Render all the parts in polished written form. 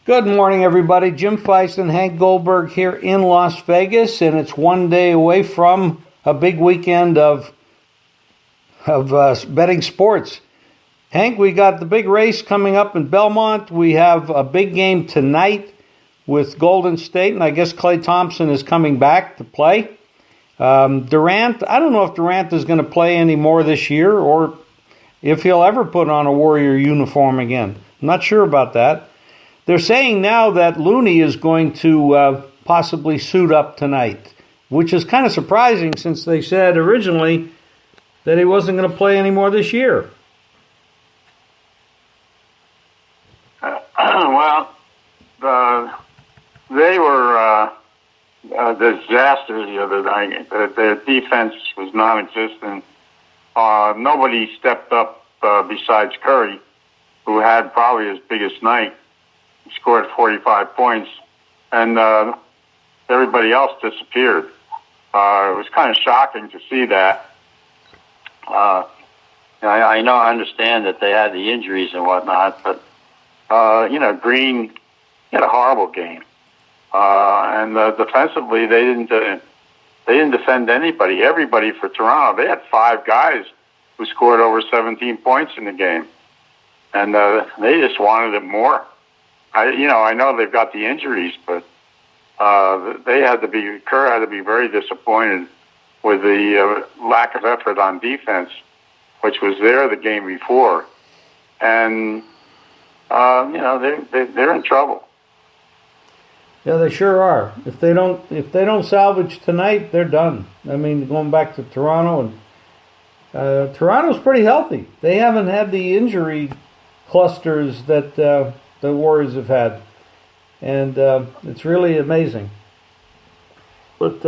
Good morning, everybody. Jim Feist and Hank Goldberg here in Las Vegas, and it's one day away from a big weekend of betting sports. Hank, we got the big race coming up in Belmont. We have a big game tonight with Golden State, and I guess Klay Thompson is coming back to play. Durant, I don't know if Durant is going to play any more this year or if he'll ever put on a Warrior uniform again. I'm not sure about that. They're saying now that Looney is going to possibly suit up tonight, which is kind of surprising since they said originally that he wasn't going to play anymore this year. They were a disaster the other night. Their defense was non-existent. Nobody stepped up besides Curry, who had probably his biggest night. He scored 45 points, and everybody else disappeared. It was kind of shocking to see that. I understand that they had the injuries and whatnot, but Green had a horrible game, and defensively they didn't defend anybody. Everybody for Toronto, they had 5 guys who scored over 17 points in the game, and they just wanted it more. I know they've got the injuries, but Kerr had to be very disappointed with the lack of effort on defense, which was there the game before, and they're in trouble. Yeah, they sure are. If they don't salvage tonight, they're done. I mean, going back to Toronto, and Toronto's pretty healthy. They haven't had the injury clusters that the Warriors have had, and it's really amazing. But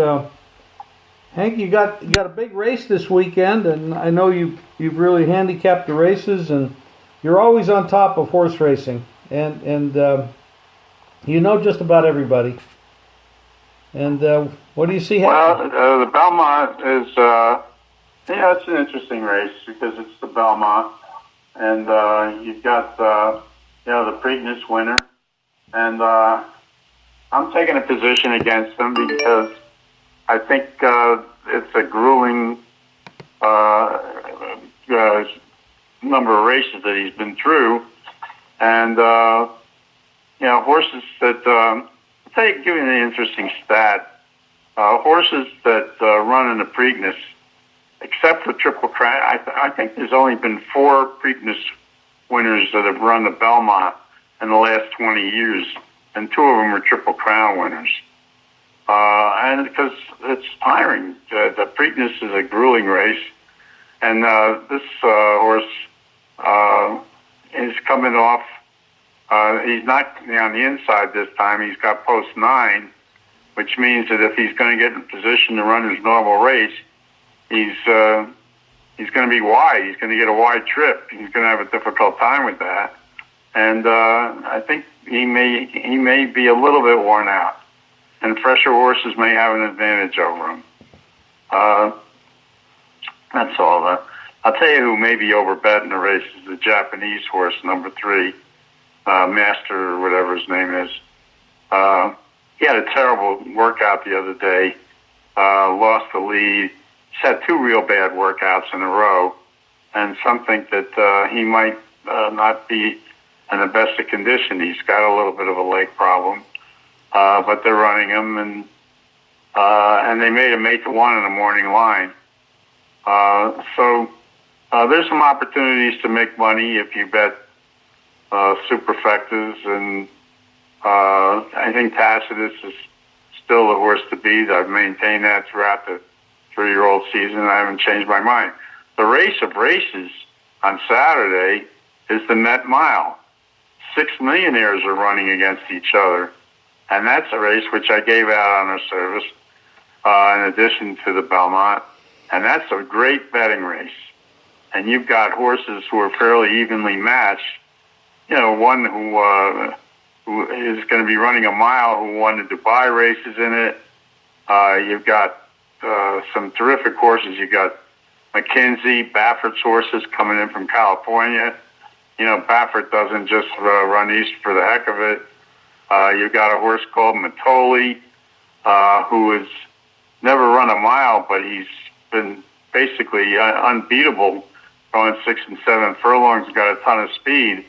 Hank, you got a big race this weekend, and I know you've really handicapped the races, and you're always on top of horse racing, and you know just about everybody. And what do you see happening? Well, the Belmont is it's an interesting race because it's the Belmont, and you've got the Preakness winner, and I'm taking a position against him because I think it's a grueling number of races that he's been through, and horses that I'll give you an interesting stat. Horses that run in the Preakness, except for Triple Crown, I think there's only been 4 Preakness winners that have run the Belmont in the last 20 years, and 2 of them were Triple Crown winners. And because it's tiring, the Preakness is a grueling race, and this horse is coming off. He's not on the inside this time. He's got post 9, which means that if he's going to get in position to run his normal race, he's going to be wide. He's going to get a wide trip. He's going to have a difficult time with that, and I think he may be a little bit worn out, and fresher horses may have an advantage over him. That's all. I'll tell you who may be overbet in the race is the Japanese horse, number 3, Master or whatever his name is. He had a terrible workout the other day, lost the lead. He's had 2 real bad workouts in a row, and some think that he might not be in the best of condition. He's got a little bit of a leg problem, but they're running him, and they made him 8-1 in the morning line. So there's some opportunities to make money if you bet superfectas, and I think Tacitus is still the horse to beat. I've maintained that throughout the 3-year-old season. I haven't changed my mind. The race of races on Saturday is the Met Mile. 6 millionaires are running against each other, and that's a race which I gave out on our service in addition to the Belmont, and that's a great betting race. And you've got horses who are fairly evenly matched. One who is going to be running a mile who won the Dubai races in it. You've got some terrific horses. You've got McKenzie, Baffert's horses coming in from California. Baffert doesn't just run east for the heck of it. You've got a horse called Matoli, who has never run a mile, but he's been basically unbeatable, going 6 and 7 furlongs, got a ton of speed.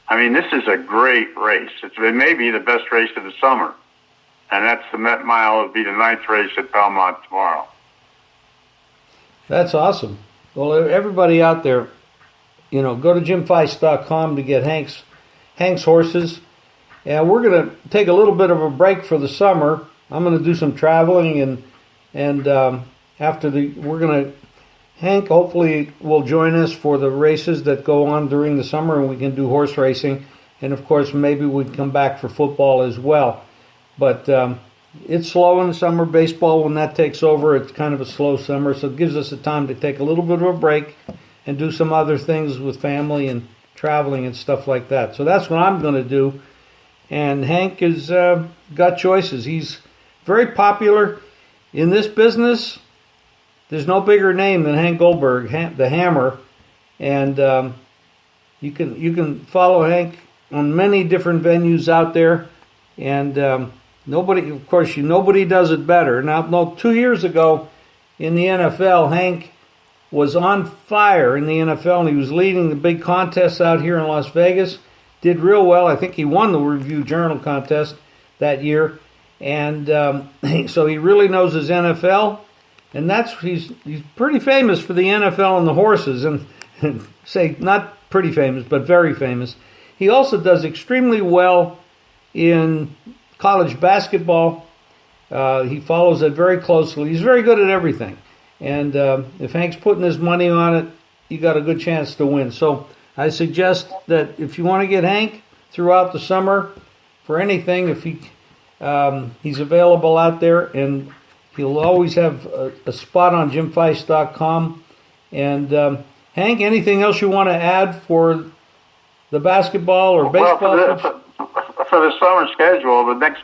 I mean, this is a great race. It may be the best race of the summer, and that's the Met Mile. It'll be the 9th race at Belmont tomorrow. That's awesome. Well, everybody out there, go to JimFeist.com to get Hank's horses. And we're going to take a little bit of a break for the summer. I'm going to do some traveling, and after Hank hopefully will join us for the races that go on during the summer, and we can do horse racing. And of course, maybe we can come back for football as well. But it's slow in the summer. Baseball, when that takes over, it's kind of a slow summer, so it gives us a time to take a little bit of a break and do some other things with family and traveling and stuff like that. So that's what I'm going to do. And Hank has got choices. He's very popular in this business. There's no bigger name than Hank Goldberg, the Hammer, and you can follow Hank on many different venues out there, and nobody does it better. Now, 2 years ago in the NFL, Hank was on fire in the NFL, and he was leading the big contests out here in Las Vegas. Did real well. I think he won the Review Journal contest that year, and so he really knows his NFL. And he's pretty famous for the NFL and the horses, and say not pretty famous, but very famous. He also does extremely well in college basketball. He follows it very closely. He's very good at everything. And if Hank's putting his money on it, you got a good chance to win. So I suggest that if you want to get Hank throughout the summer for anything, if he's available out there, and he'll always have a spot on JimFeist.com. And Hank, anything else you want to add for the basketball or baseball? Well, for the summer schedule, the next